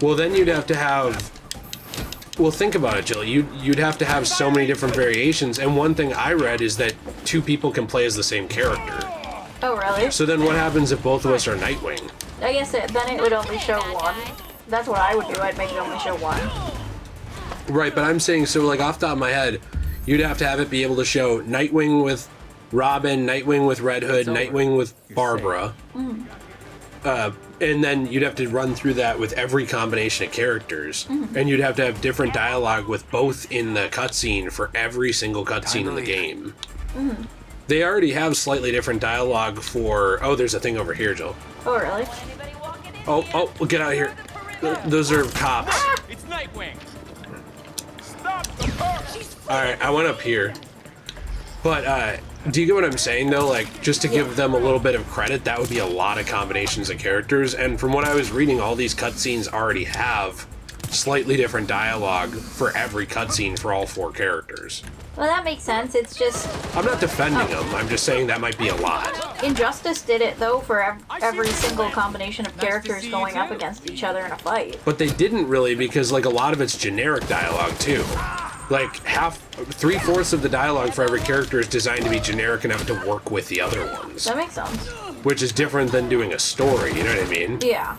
Well, then you'd have to have... Well, think about it, Jill. You'd have to have so many different variations, and one thing I read is that 2 people can play as the same character. Oh, really? So then what happens if both of us are Nightwing? I guess then it would only show one. That's what I would do. I'd make it only show one. Right, but I'm saying, so like off the top of my head, you'd have to have it be able to show Nightwing with Robin, Nightwing with Red Hood, Nightwing with Barbara. And then you'd have to run through that with every combination of characters. And you'd have to have different dialogue with both in the cutscene for every single cutscene in the game. They already have slightly different dialogue for... Oh, there's a thing over here, Jill. Oh, really? Oh, get out of here. Those are cops. It's Nightwing. Alright, I went up here. But, do you get what I'm saying, though? Like, just to give them a little bit of credit, that would be a lot of combinations of characters. And from what I was reading, all these cutscenes already have slightly different dialogue for every cutscene for all 4 characters. Well, that makes sense. It's just... I'm not defending them. I'm just saying that might be a lot. Injustice did it, though, for every single combination of characters going up against each other in a fight. But they didn't really, because, like, a lot of it's generic dialogue, too. Like, 3/4 of the dialogue for every character is designed to be generic enough to work with the other ones. That makes sense. Which is different than doing a story, you know what I mean? Yeah.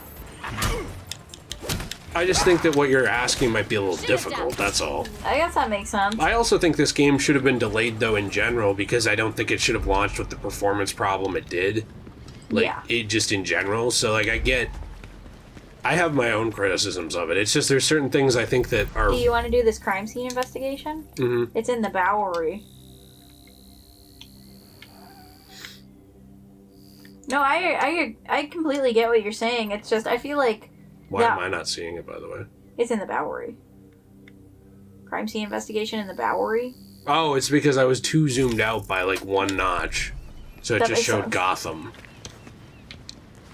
I just think that what you're asking might be a little difficult, that's all. I guess that makes sense. I also think this game should have been delayed, though, in general, because I don't think it should have launched with the performance problem it did. Like, it just in general. So, like, I have my own criticisms of it. It's just there's certain things I think that are... Do you want to do this crime scene investigation? Mm-hmm. It's in the Bowery. No, I completely get what you're saying. It's just, I feel like... Why am I not seeing it, by the way? It's in the Bowery. Crime scene investigation in the Bowery? Oh, it's because I was too zoomed out by, like, 1 notch. So it just showed Gotham.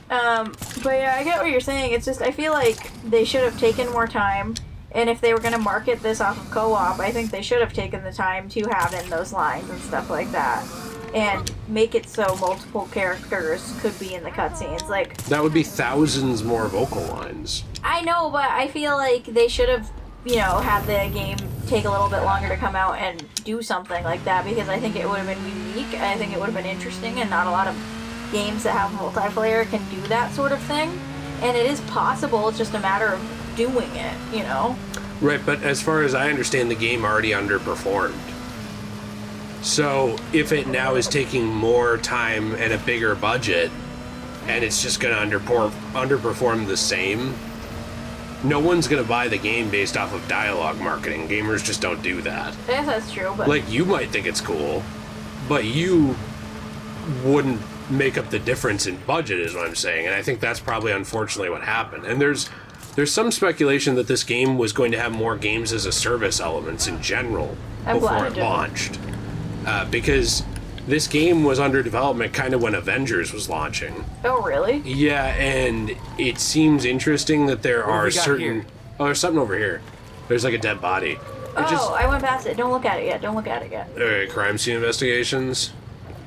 But yeah, I get what you're saying. It's just, I feel like they should have taken more time. And if they were going to market this off of co-op, I think they should have taken the time to have in those lines and stuff like that. And make it so multiple characters could be in the cutscenes. Like, that would be thousands more vocal lines. I know, but I feel like they should have, you know, had the game take a little bit longer to come out and do something like that, because I think it would have been unique, and I think it would have been interesting, and not a lot of games that have multiplayer can do that sort of thing. And it is possible, it's just a matter of doing it, you know? Right, but as far as I understand, the game already underperformed. So, if it now is taking more time and a bigger budget, and it's just going to underperform the same, no one's going to buy the game based off of dialogue marketing. Gamers just don't do that. I guess that's true, but... Like, you might think it's cool, but you wouldn't make up the difference in budget, is what I'm saying, and I think that's probably unfortunately what happened. And there's some speculation that this game was going to have more games as a service elements in general before it launched. Because this game was under development kind of when Avengers was launching. Oh, really? Yeah, and it seems interesting that there are certain... Oh, there's something over here. There's like a dead body. I went past it. Don't look at it yet. Don't look at it yet. Alright, crime scene investigations.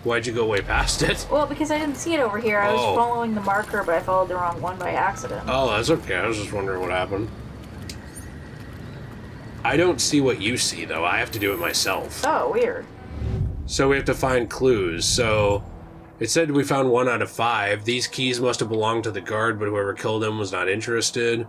Why'd you go way past it? Well, because I didn't see it over here. I was following the marker, but I followed the wrong one by accident. Oh, that's okay. I was just wondering what happened. I don't see what you see, though. I have to do it myself. Oh, weird. So we have to find clues. So it said we found 1 out of 5. These keys must have belonged to the guard, but whoever killed him was not interested.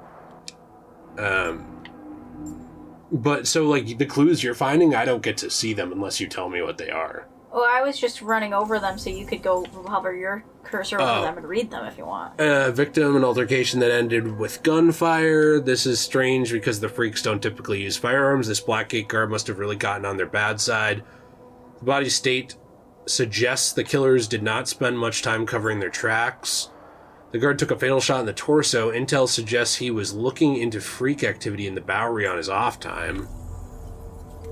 But so, like, the clues you're finding, I don't get to see them unless you tell me what they are. Well, I was just running over them so you could go hover your cursor over them and read them if you want. Victim, an altercation that ended with gunfire. This is strange because the freaks don't typically use firearms. This Blackgate guard must have really gotten on their bad side. The body state suggests the killers did not spend much time covering their tracks. The guard took a fatal shot in the torso. Intel suggests he was looking into freak activity in the Bowery on his off time.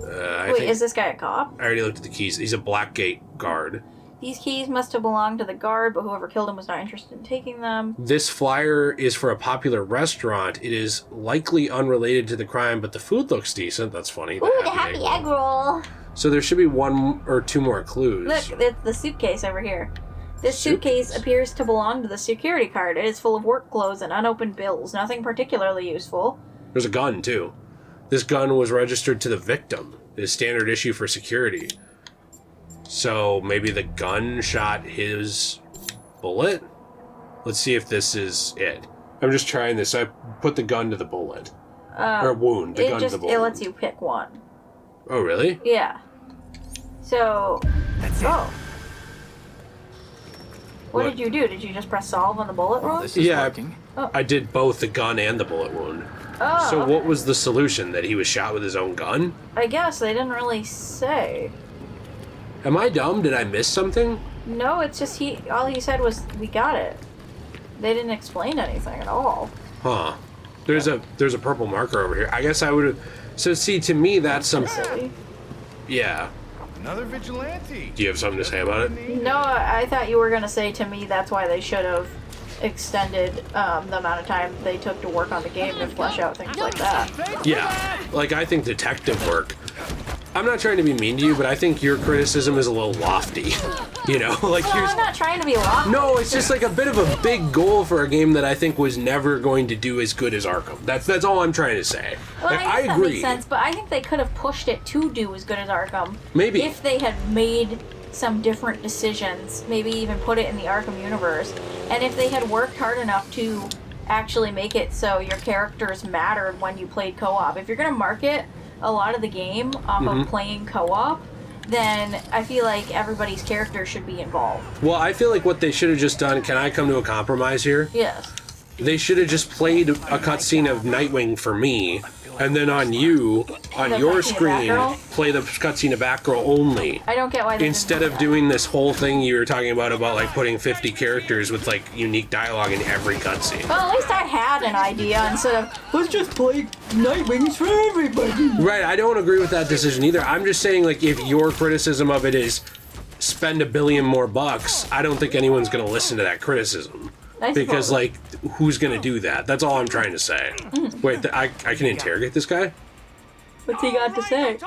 Wait, is this guy a cop? I already looked at the keys. He's a Blackgate guard. These keys must have belonged to the guard, but whoever killed him was not interested in taking them. This flyer is for a popular restaurant. It is likely unrelated to the crime, but the food looks decent. That's funny. Ooh, the happy egg roll! So there should be 1 or 2 more clues. Look, it's the suitcase over here. This suitcase appears to belong to the security guard. It is full of work clothes and unopened bills. Nothing particularly useful. There's a gun, too. This gun was registered to the victim. It is standard issue for security. So maybe the gun shot his bullet? Let's see if this is it. I'm just trying this. I put the gun to the bullet. Or wound. The gun to the bullet. It lets you pick one. Oh, really? Yeah. So... Oh. What did you do? Did you just press solve on the bullet wound? This is working. I did both the gun and the bullet wound. Oh, So okay. what was the solution? That he was shot with his own gun? I guess they didn't really say. Am I dumb? Did I miss something? No, it's just all he said was, we got it. They didn't explain anything at all. Huh. There's a purple marker over here. I guess I would have... So see, to me, that's something... Silly. Yeah. Another vigilante. Do you have something to say about it? No, I thought you were going to say to me that's why they should have extended the amount of time they took to work on the game to flesh out things like that. Yeah. Like, I think detective work... I'm not trying to be mean to you, but I think your criticism is a little lofty. You know? Like, No, I'm not trying to be lofty. No, it's just like a bit of a big goal for a game that I think was never going to do as good as Arkham. That's all I'm trying to say. Well, Like, I I guess that agree. makes sense, but I think they could have pushed it to do as good as Arkham. Maybe. If they had made some different decisions, maybe even put it in the Arkham universe, and if they had worked hard enough to actually make it so your characters mattered when you played co-op. If you're going to market a lot of the game off of playing co-op, then I feel like everybody's character should be involved. Well, I feel like what they should have just done, can I come to a compromise here? Yes. They should have just played a cutscene of Nightwing for me, and then on you, on The your cutscene of screen, Batgirl? play the cutscene of Batgirl only. I don't get why they Instead didn't of do doing this whole thing you were talking about like putting 50 characters with like unique dialogue in every cutscene. that. Well, at least I had an idea instead of, let's just play Nightwings for everybody. Right, I don't agree with that decision either. I'm just saying, like, if your criticism of it is spend $1 billion more bucks, I don't think anyone's going to listen to that criticism. I Because, suppose. like, who's going to do that? That's all I'm trying to say. Wait, I can interrogate this guy? What's he got to say?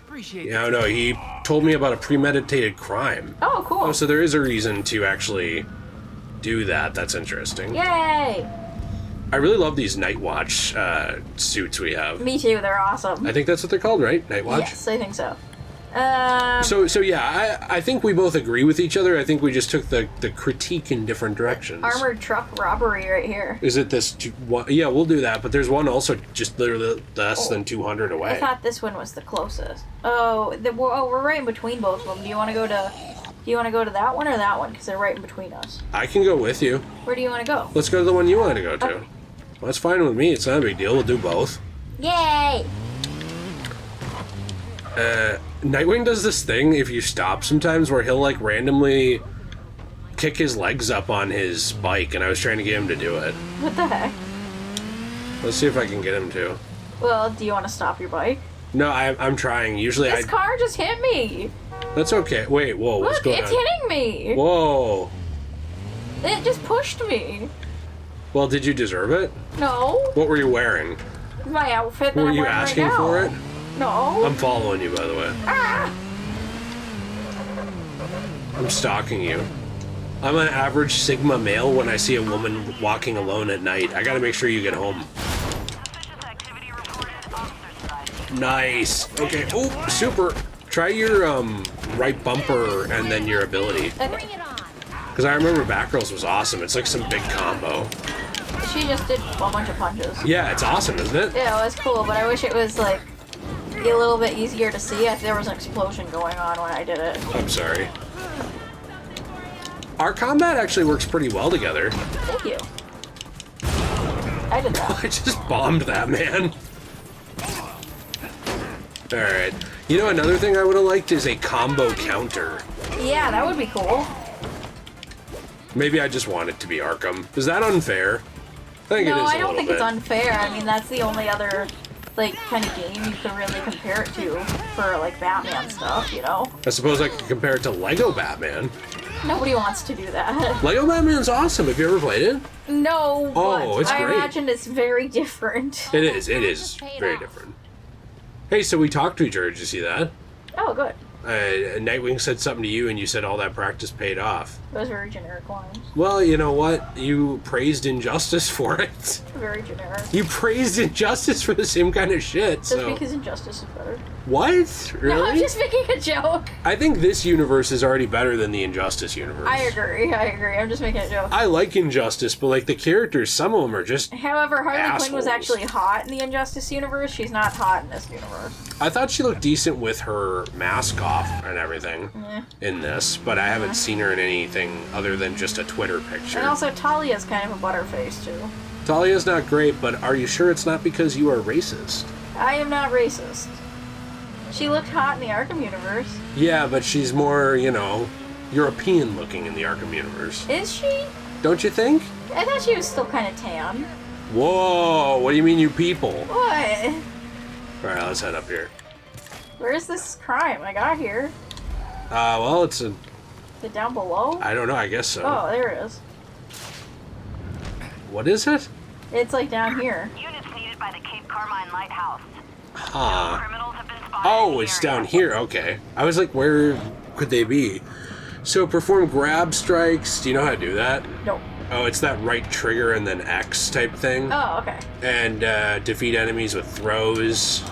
Appreciate Yeah, no, he told me about a premeditated crime. Oh, cool. Oh, so there is a reason to actually do that. That's interesting. Yay! I really love these Night Watch suits we have. Me too, they're awesome. I think that's what they're called, right? Night Watch? Yes, I think so. So yeah, I think we both agree with each other. I think we just took the critique in different directions. Armored truck robbery right here. Is it this one? Yeah, we'll do that. But there's one also just literally less than 200 I away. thought this one was the closest. Oh, we're right in between both of them. Do you want to go to that one or that one? Because they're right in between us. I can go with you. Where do you want to go? Let's go to the one you want to go to. Okay. Well, that's fine with me. It's not a big deal. We'll do both. Yay! Nightwing does this thing if you stop sometimes where he'll like randomly kick his legs up on his bike, and I was trying to get him to do it. What the heck? Let's see if I can get him to. Well, do you want to stop your bike? No, I'm trying. Usually This car just hit me. That's okay. Wait, whoa, what's Look, going it's on? hitting me. Whoa. It just pushed me. Well, did you deserve it? No, What were you wearing? my outfit that Were I'm you wearing asking right now. for it? No. I'm following you, by the way. Ah! I'm stalking you. I'm an average Sigma male when I see a woman walking alone at night. I gotta make sure you get home. Nice. Okay. Oh, super. Try your right bumper and then your ability. Okay. Because I remember Batgirls was awesome. It's like some big combo. She just did a bunch of punches. Yeah, it's awesome, isn't it? Yeah, it was cool, but I wish it was like a little bit easier to see if there was an explosion going on when I did it. I'm sorry. Our combat actually works pretty well together. Thank you. I did that. I just bombed that man. Alright. You know, another thing I would have liked is a combo counter. Yeah, that would be cool. Maybe I just want it to be Arkham. Is that unfair? I think No, it is I a don't little think bit. it's unfair. I mean, that's the only other like kind of game you could really compare it to for like Batman stuff, you know? I suppose I could compare it to Lego Batman. Nobody wants to do that. Lego Batman's awesome. Have you ever played it? No, Oh, but it's I great. imagine it's very different. It is very different. Hey, so we talked to each other. Did you see that? Oh, good. Nightwing said something to you, and you said all that practice paid off. Those very generic lines. Well, you know what? You praised Injustice for it. Very generic. You praised Injustice for the same kind of shit, Just so... because Injustice is better. What? Really? No, I'm just making a joke. I think this universe is already better than the Injustice universe. I agree. I'm just making a joke. I like Injustice, but like the characters, some of them are just However, Harley Quinn was assholes. actually hot in the Injustice universe. She's not hot in this universe. I thought she looked decent with her mask off and everything in this, but I haven't seen her in anything other than just a Twitter picture. And also, Talia's kind of a butterface, too. Talia's not great, but are you sure it's not because you are racist? I am not racist. She looked hot in the Arkham universe. Yeah, but she's more, you know, European looking in the Arkham universe. Is she? Don't you think? I thought she was still kind of tan. Whoa, what do you mean, you people? What? Alright, let's head up here. Where's this crime? I got here. Well, it's a... Is it down below? I don't know, I guess so. Oh, there it is. What is it? It's like down here. Units needed by the Cape Carmine Lighthouse. Huh. Criminals have been spotted. Oh, it's down here, okay. I was like, where could they be? So, perform grab strikes. Do you know how to do that? Nope. Oh, it's that right trigger and then X type thing. Oh, okay. And defeat enemies with throws.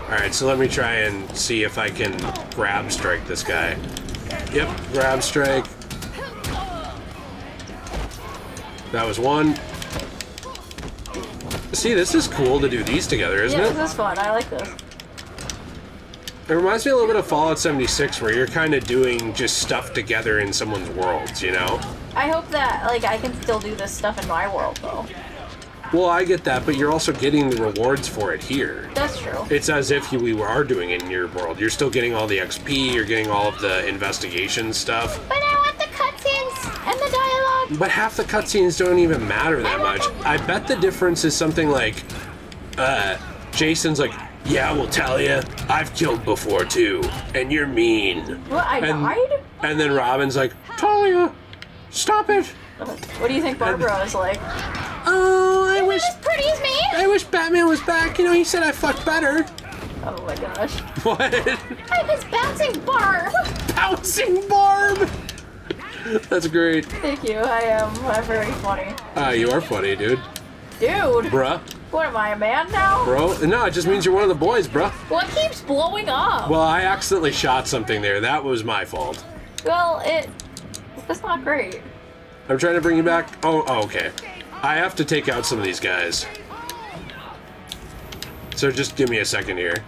Alright, so let me try and see if I can grab strike this guy. Yep, grab strike. That was one. See, this is cool to do these together, isn't Yeah, it? this is fun. I like this. It reminds me a little bit of Fallout 76, where you're kind of doing just stuff together in someone's worlds, you know? I hope that, like, I can still do this stuff in my world, though. Well, I get that, but you're also getting the rewards for it here. That's true. It's as if we are doing it in your world. You're still getting all the XP, you're getting all of the investigation stuff. But I want the cutscenes and the dialogue. But half the cutscenes don't even matter that much. I bet the difference is something like, Jason's like, yeah, well, Talia, I've killed before too, and you're mean. What, I died? And then Robin's like, Talia, stop it. What do you think Barbara is like? Oh, I wish As pretty as me? I wish Batman was back. You know, he said I fucked better. Oh my gosh. What? I was bouncing Barb. Bouncing Barb. That's great. Thank you. I'm very funny. You are funny, dude. Dude. Bruh. What am I, a man now? Bro. No, it just means you're one of the boys, bruh. What keeps blowing up? Well, I accidentally shot something there. That was my fault. Well, that's not great. I'm trying to bring you back. Oh, okay. I have to take out some of these guys. So just give me a second here.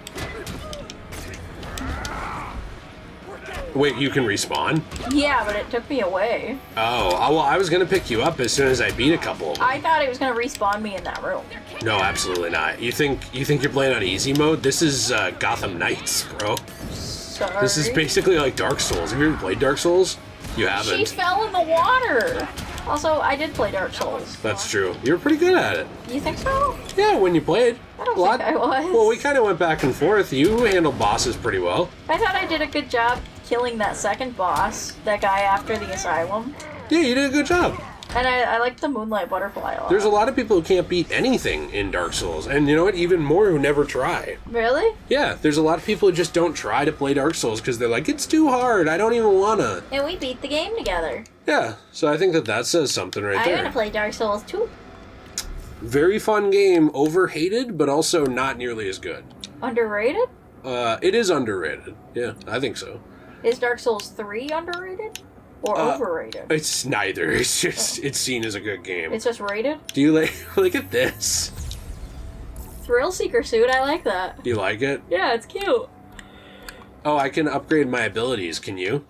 Wait, you can respawn? Yeah, but it took me away. Oh, well, I was gonna pick you up as soon as I beat a couple of them. I thought it was gonna respawn me in that room. No, absolutely not. You think you're playing on easy mode? This is Gotham Knights, bro. Sorry. This is basically like Dark Souls. Have you ever played Dark Souls? You She haven't. fell in the water. Also, I did play Dark Souls. That's true. You were pretty good at it. You think so? Yeah, when you played. I don't think I was. Well, we kind of went back and forth. You handled bosses pretty well. I thought I did a good job killing that second boss, that guy after the asylum. Yeah, you did a good job. And I liked the Moonlight Butterfly a lot. There's a lot of people who can't beat anything in Dark Souls. And you know what? Even more who never try. Really? Yeah, there's a lot of people who just don't try to play Dark Souls because they're like, it's too hard. I don't even wanna. And we beat the game together. Yeah, so I think that says something right I'm there. gonna play Dark Souls too. Very fun game, overhated, but also not nearly as good. Underrated? It is underrated. Yeah, I think so. Is Dark Souls 3 underrated? Or overrated? It's neither. It's just, it's seen as a good game. It's just rated? Do you like, look at this? Thrill Seeker suit, I like that. Do you like it? Yeah, it's cute. Oh, I can upgrade my abilities, can you?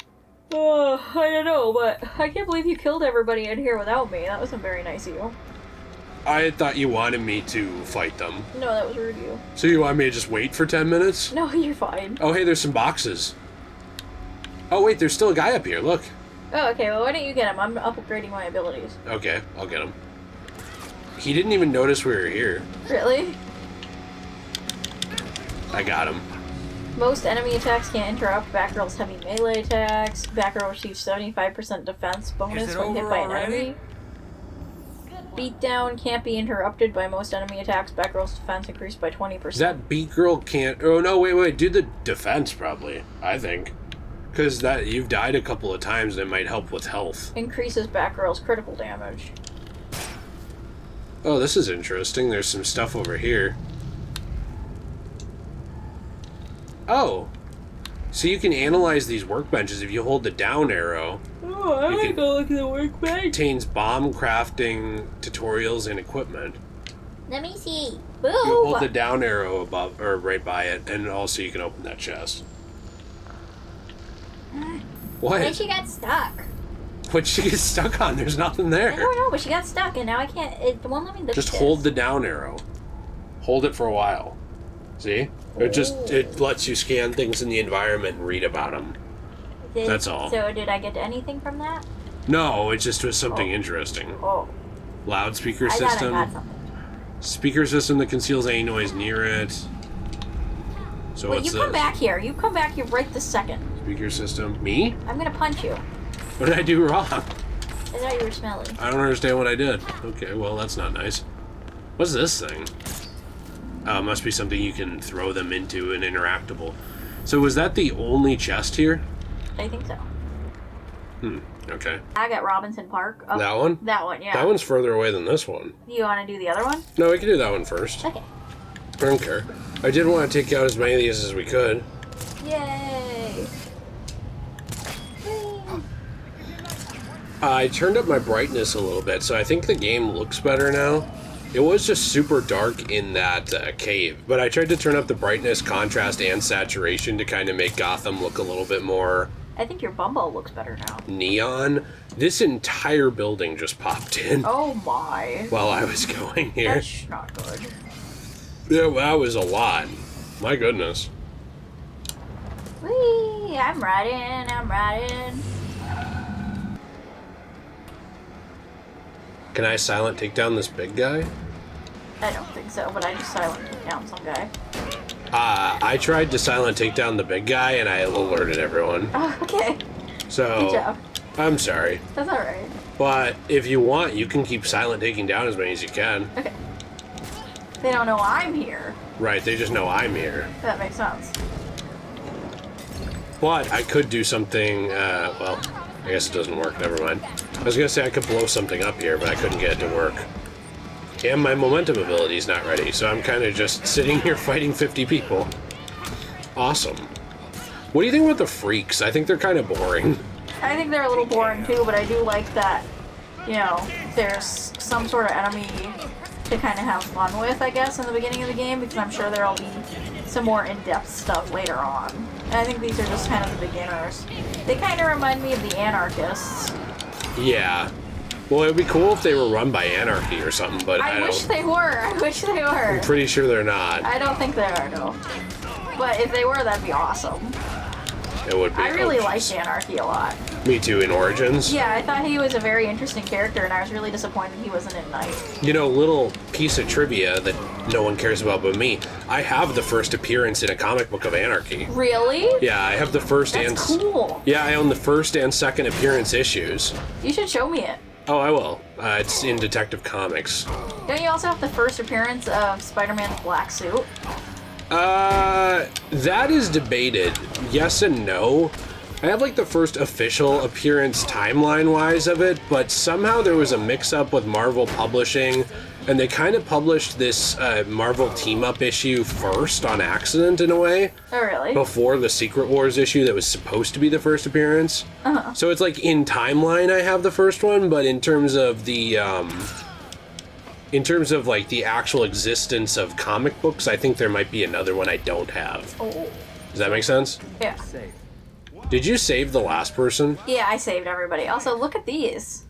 Oh, I don't know, but I can't believe you killed everybody in here without me. That wasn't very nice of you. I thought you wanted me to fight them. No, that was rude of you. So you want me to just wait for 10 minutes? No, you're fine. Oh, hey, there's some boxes. Oh, wait, there's still a guy up here, look. Oh, okay, well, why don't you get him? I'm upgrading my abilities. Okay, I'll get him. He didn't even notice we were here. Really? I got him. Most enemy attacks can't interrupt. Batgirl's heavy melee attacks. Batgirl receives 75% defense bonus Is it when hit over by an already? enemy. Beatdown can't be interrupted by most enemy attacks. Batgirl's defense increased by 20%. That Beat Girl can't... Oh, no, wait. Do the defense, probably, I think. Because that you've died a couple of times and it might help with health. Increases Batgirl's critical damage. Oh, this is interesting. There's some stuff over here. Oh. So you can analyze these workbenches if you hold the down arrow. Oh, I want to go look at the workbench. Contains bomb crafting tutorials and equipment. Let me see. You hold the down arrow above or right by it, and also you can open that chest. What? Then she got stuck. What'd she get stuck on? There's nothing I there. don't know, but she got stuck, and now I can't. It won't let me lift Just this. hold the down arrow. Hold it for a while. See? It lets you scan things in the environment and read about them. That's all. So did I get anything from that? No, it just was something interesting. Oh. Loudspeaker I thought system. I got something. Speaker system that conceals any noise near it. So Wait, what's you this? come back here. You come back here right this second. Speaker system. Me? I'm gonna punch you. What did I do wrong? I thought you were smelly. I don't understand what I did. Okay, well, that's not nice. What's this thing? Must be something you can throw them into and interactable. So was that the only chest here? I think so. Okay. I got Robinson Park. Oh, That one? That one, yeah. That one's further away than this one. You want to do the other one? No, we can do that one first. Okay. I don't care. I did want to take out as many of these as we could. Yay! Whee! I turned up my brightness a little bit, so I think the game looks better now. It was just super dark in that cave, but I tried to turn up the brightness, contrast, and saturation to kind of make Gotham look a little bit more I think your Bumbo looks better now. neon. This entire building just popped in Oh my. while I was going here. That's not good. Yeah, that was a lot. My goodness. Whee! I'm riding. Can I silent take down this big guy? I don't think so, but I just silently took down some guy. I tried to silent take down the big guy, and I alerted everyone. Oh, okay. So, Good job. I'm sorry. That's alright. But if you want, you can keep silent taking down as many as you can. Okay. They don't know I'm here. Right, they just know I'm here. That makes sense. But I could do something, well, I guess it doesn't work, never mind. I was gonna say I could blow something up here, but I couldn't get it to work. And my momentum ability's not ready, so I'm kind of just sitting here fighting 50 people. Awesome. What do you think about the freaks? I think they're kind of boring. I think they're a little boring too, but I do like that, you know, there's some sort of enemy to kind of have fun with, I guess, in the beginning of the game, because I'm sure there'll be some more in-depth stuff later on. And I think these are just kind of the beginners. They kind of remind me of the anarchists. Yeah. Well, it'd be cool if they were run by Anarky or something, but I wish don't... they were. I wish they were. I'm pretty sure they're not. I don't think they are, no. But if they were, that'd be awesome. It would be. I really oh, liked Anarky a lot. Me too, in Origins. Yeah, I thought he was a very interesting character, and I was really disappointed he wasn't in Night. You know, little piece of trivia that no one cares about but me. I have the first appearance in a comic book of Anarky. Really? Yeah, I have the first That's and... cool. Yeah, I own the first and second appearance issues. You should show me it. Oh, I will. It's in Detective Comics. Don't you also have the first appearance of Spider-Man's black suit? That is debated. Yes and no. I have like the first official appearance timeline-wise of it, but somehow there was a mix-up with Marvel Publishing, and they kind of published this Marvel team-up issue first on accident in a way. Oh, really? Before the Secret Wars issue that was supposed to be the first appearance. Uh-huh. So it's like in timeline I have the first one, but in terms of the like the actual existence of comic books, I think there might be another one I don't have. Oh. Does that make sense? Yeah. Did you save the last person? Yeah, I saved everybody. Also, look at these.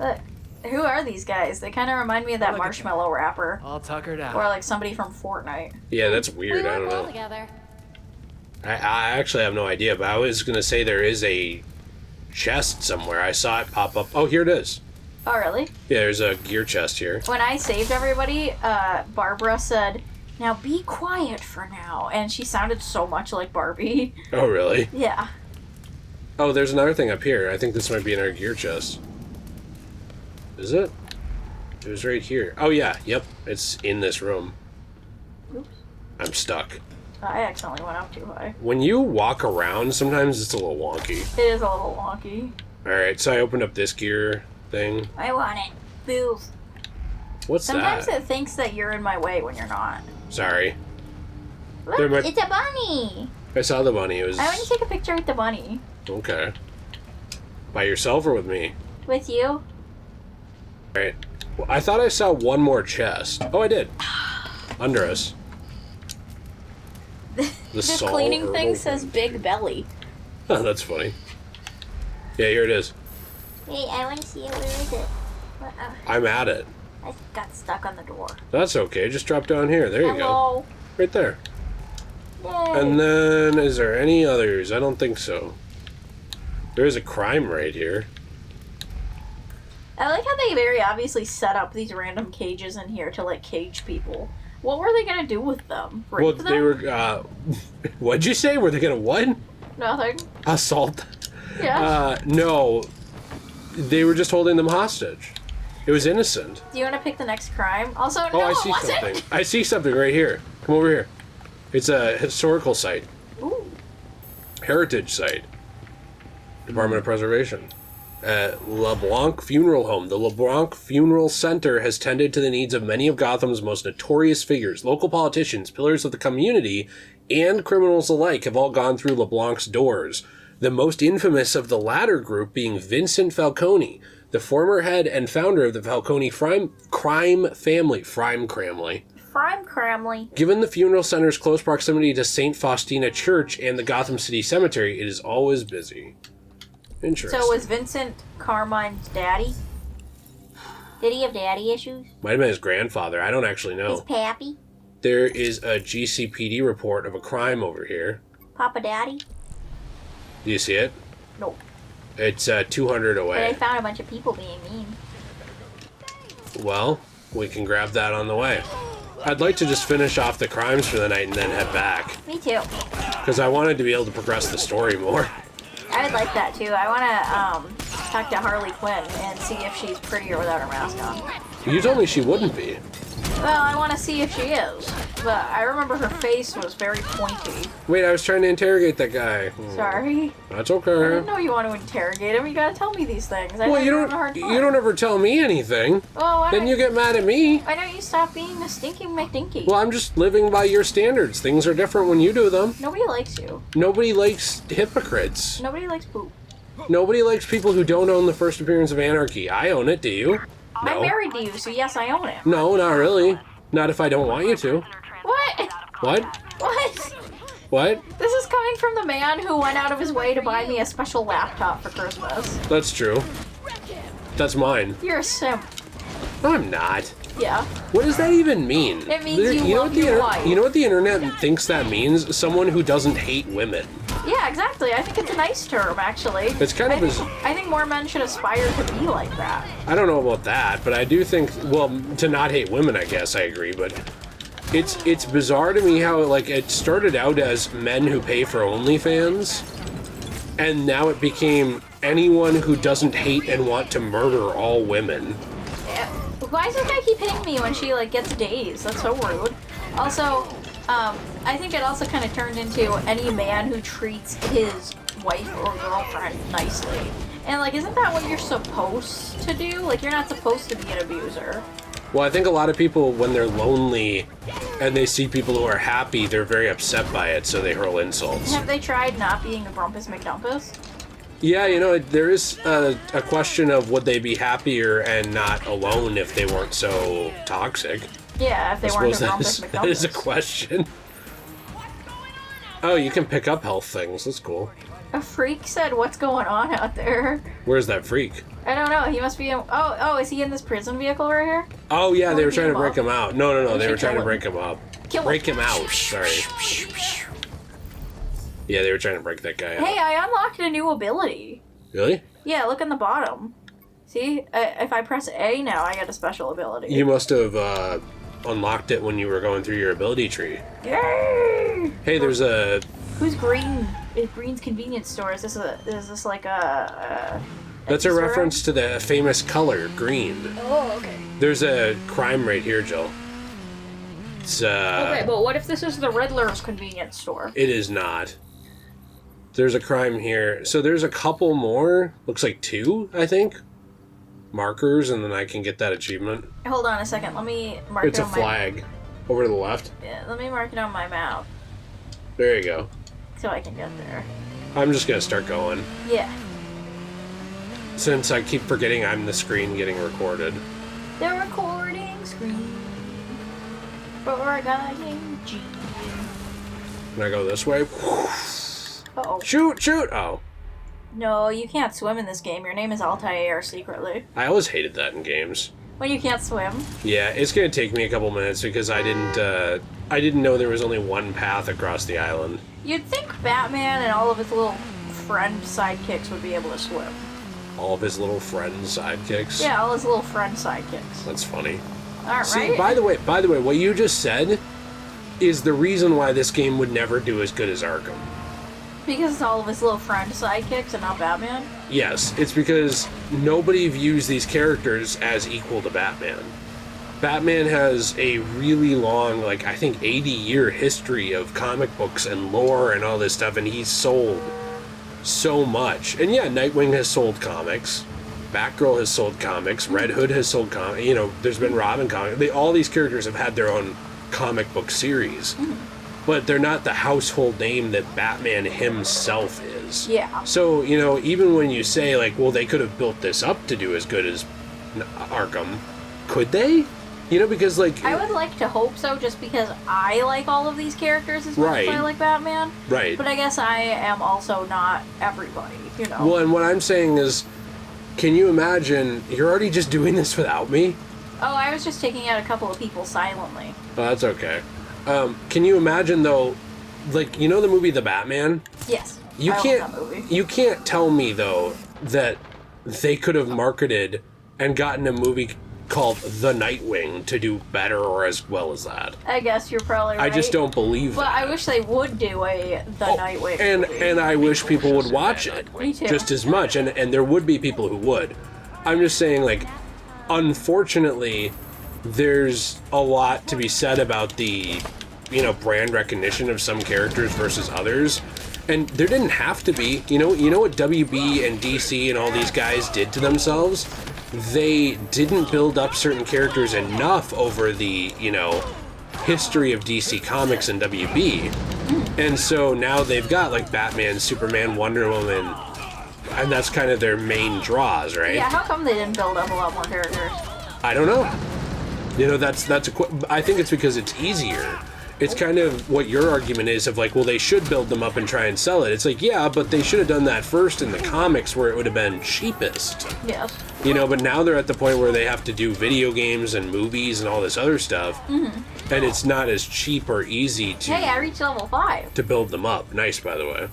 Look. Who are these guys? They kind of remind me of that Look at marshmallow rapper. All tuckered out. Or like somebody from Fortnite. Yeah, that's weird. I don't know. Together. I actually have no idea, but I was going to say there is a chest somewhere. I saw it pop up. Oh, here it is. Oh, really? Yeah, there's a gear chest here. When I saved everybody, Barbara said, "Now be quiet for now." And she sounded so much like Barbie. Oh, really? Yeah. Oh, there's another thing up here. I think this might be in our gear chest. Is it? It was right here. Oh, yeah. Yep. It's in this room. Oops. I'm stuck. I accidentally went up too high. When you walk around, sometimes it's a little wonky. It is a little wonky. Alright, so I opened up this gear thing. I want it. Boo. What's Sometimes that? it thinks that you're in my way when you're not. Sorry. Look, There might- it's a bunny. I saw the bunny. It was... I want to take a picture with the bunny. Okay. By yourself or with me? With you? Alright. Well, I thought I saw one more chest. Oh, I did. Under us. The Sol cleaning Herbal thing says Fringe. big belly. Oh, that's funny. Yeah, here it is. Hey, I want to see it. Where is it? I'm at it. I got stuck on the door. That's okay. Just drop down here. There you go. Hello. Right there. Yay. And then, is there any others? I don't think so. There is a crime right here. I like how they very obviously set up these random cages in here to, like, cage people. What were they gonna do with them? Rape Well, them? they were, what'd you say? Were they gonna what? Nothing. Assault? Yeah. No. They were just holding them hostage. It was innocent. Do you want to pick the next crime? Also, Oh, no, I it see wasn't. something. I see something right here. Come over here. It's a historical site. Ooh. Heritage site. Department of Preservation. LeBlanc Funeral Home. The LeBlanc Funeral Center has tended to the needs of many of Gotham's most notorious figures. Local politicians, pillars of the community, and criminals alike have all gone through LeBlanc's doors. The most infamous of the latter group being Vincent Falcone, the former head and founder of the Falcone crime family. Frime Cramley. Frime Cramley. Given the funeral center's close proximity to St. Faustina Church and the Gotham City Cemetery, it is always busy. Interesting. So was Vincent Carmine's daddy? Did he have daddy issues? Might have been his grandfather. I don't actually know. His pappy? There is a GCPD report of a crime over here. Papa Daddy? Do you see it? No. It's 200 But I away. found a bunch of people being mean. Well, we can grab that on the way. I'd like to just finish off the crimes for the night and then head back. Me too. Because I wanted to be able to progress the story more. I would like that too. I want to talk to Harley Quinn and see if she's prettier without her mask on. You told me she wouldn't be. Well, I want to see if she is. But I remember her face was very pointy. Wait, I was trying to interrogate that guy. Sorry. That's I okay. didn't know you want to interrogate him. You gotta tell me these things. I know Well, you're having a hard time. you don't ever tell me anything. Well, why Then don't you get mad at me. Why don't you stop being a stinking McDinky? Well, I'm just living by your standards. Things are different when you do them. Nobody likes you. Nobody likes hypocrites. Nobody likes poop. Nobody likes people who don't own the first appearance of Anarky. I own it, do you? I'm married to you, so yes, I own it. No, not really. Not if I don't want you to. What? What? What? What? This is coming from the man who went out of his way to buy me a special laptop for Christmas. That's true. That's mine. You're a simp. No, I'm not. Yeah. What does that even mean? It means you know love what the your wife. You know what the internet thinks that means? Someone who doesn't hate women. Yeah, exactly. I think it's a nice term, actually. It's kind of I think more men should aspire to be like that. I don't know about that, but I do think, well, to not hate women, I guess I agree, but it's bizarre to me how like it started out as men who pay for OnlyFans, and now it became anyone who doesn't hate and want to murder all women. Yeah. Why does this guy keep hitting me when she like gets D's? That's so rude. Also, I think it also kind of turned into any man who treats his wife or girlfriend nicely. And like, isn't that what you're supposed to do? Like, you're not supposed to be an abuser. Well, I think a lot of people, when they're lonely and they see people who are happy, they're very upset by it, so they hurl insults. Have they tried not being a grumpus McDumpus? Yeah, you know, there is a question of would they be happier and not alone if they weren't so toxic. Yeah, if they I weren't a suppose grumpus that is a McDumpus. question. Oh, you can pick up health things. That's cool. A freak said, "What's going on out there?" Where's that freak? I don't know. He must be in. Oh, is he in this prison vehicle right here? Oh, yeah, they Or were beat trying to him break up. him out. No, We they were should trying to kill break him up. Kill him. Break him out, sorry. Yeah, they were trying to break that guy out. Hey, I unlocked a new ability. Really? Yeah, look in the bottom. See? If I press A now, I get a special ability. You must have unlocked it when you were going through your ability tree. Yay! Hey, there's a... Who's Green? Green's convenience store. Is this like a That's a Easter egg? reference to the famous color, green. Oh, okay. There's a crime right here, Jill. It's, Okay, but what if this is the Riddler's convenience store? It is not. There's a crime here. So there's a couple more. Looks like 2, I think. Markers, and then I can get that achievement. Hold on a second. Let me mark It's it a on flag. Over to the left. Yeah, let me mark it on my map There you go. so I can get there. I'm just gonna start going. Yeah. Since I keep forgetting I'm the screen getting recorded. The recording screen for a guy named G. Can I go this way? Uh-oh. Shoot! Oh. No, you can't swim in this game. Your name is Altair secretly. I always hated that in games. When you can't swim. Yeah, it's gonna take me a couple minutes because I didn't know there was only one path across the island. You'd think Batman and all of his little friend sidekicks would be able to swim. All of his little friends' sidekicks. Yeah, all his little friend sidekicks. That's funny. Alright. See, by the way, what you just said is the reason why this game would never do as good as Arkham. Because it's all of his little friend sidekicks and not Batman? Yes, it's because nobody views these characters as equal to Batman. Batman has a really long, like, I think 80-year history of comic books and lore and all this stuff, and he's sold so much. And yeah, Nightwing has sold comics. Batgirl has sold comics. Red Hood has sold comics. You know, there's been Robin comics. All these characters have had their own comic book series. But they're not the household name that Batman himself is. Yeah. So, you know, even when you say, like, well, they could have built this up to do as good as Arkham, could they? You know, because, like... I would like to hope so, just because I like all of these characters as much as I like Batman. Right. But I guess I am also not everybody, you know? Well, and what I'm saying is, can you imagine, you're already just doing this without me? Oh, I was just taking out a couple of people silently. Oh, that's okay. Can you imagine, though, like, you know the movie The Batman? Yes. You I can't, love that movie. you can't tell me, though, that they could have marketed and gotten a movie called The Nightwing to do better or as well as that. I guess you're probably right. I just don't believe But that. I wish they would do The Nightwing movie. And I wish people would watch it Me too. just as much, and there would be people who would. I'm just saying, like, unfortunately, there's a lot to be said about the, you know, brand recognition of some characters versus others. And there didn't have to be. You know what WB and DC and all these guys did to themselves? They didn't build up certain characters enough over the, you know, history of DC Comics and WB. And so now they've got, like, Batman, Superman, Wonder Woman, and that's kind of their main draws, right? Yeah, how come they didn't build up a lot more characters? I don't know. You know, I think it's because it's easier. It's kind of what your argument is of like, well, they should build them up and try and sell it. It's like, yeah, but they should have done that first in the comics where it would have been cheapest. Yes. You know, but now they're at the point where they have to do video games and movies and all this other stuff. And it's not as cheap or easy Hey, I reached level 5. to build them up. Nice, by the way.